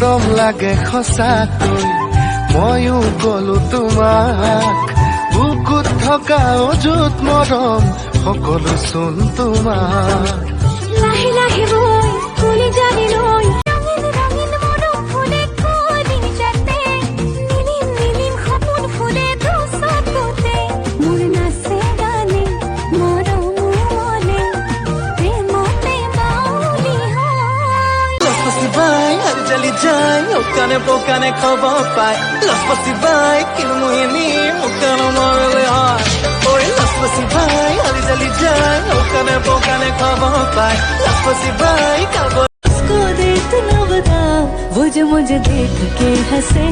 মৰম লাগে সঁচাকৈ ময়ো গলো তোমাক বুকুত থকা অযুত মৰম সকলো চোন তোমাৰ লাহে লাহে বৈ কুলি জানি লৈ Okane pokane khobo pai Laspasi bai kilmuini mukano morele hai Oi laspasi bai ali jali jai Okane pokane khobo pai Laspasi bai kabo उसको देख न बता वो जो मुझे देख के हंसे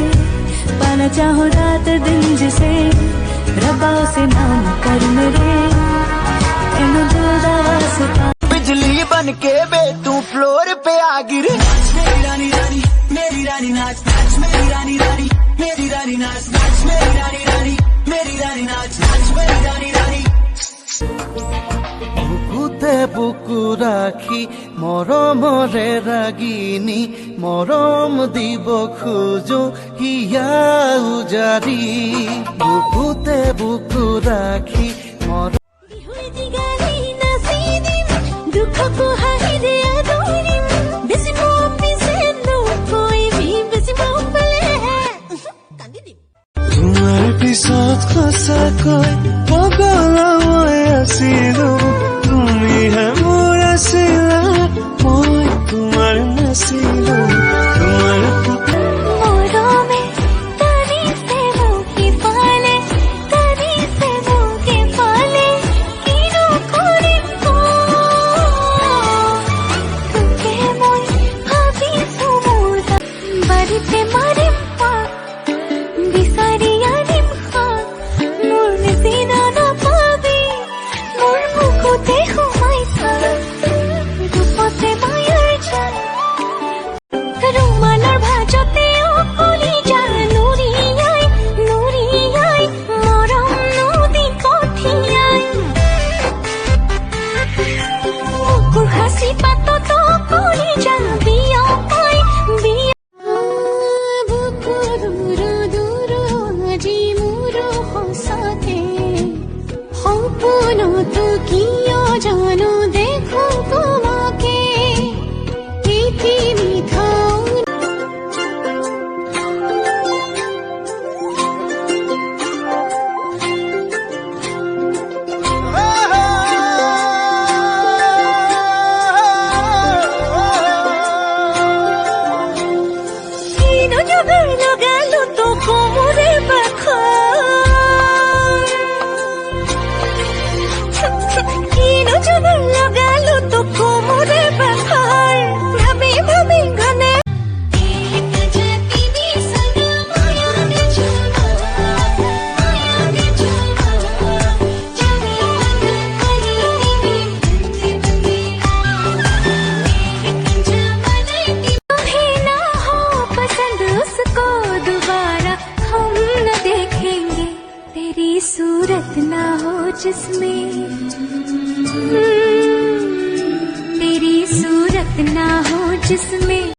पाना चाहो रात दिन जिसे रब्बा उसे नाम कर मेरे इन दिल दा वास्ता बिजली बन के बे तू फ्लोर पे आ गिरे मेरी रानी रानी मेरी रानी नाच नाच मेरी रानी रानी मेरी रानी नाच नाच मेरी रानी रानी मेरी रानी नाच नाच मेरी रानी रानी বুকুতে বুকু রাখি মৰমৰে ৰাগিনী মৰম দিব খোজো হিয়া উজাৰি বুকুতে বুকু ৰাখি মৰম তোমাৰ পিছত সঁচাকৈ পগলা মই আছিলো তুমিহে মোৰ আছিলা মই তোমাৰ নাছিলো তোমাৰ सूरत ना हो जिसमें तेरी सूरत ना हो जिसमें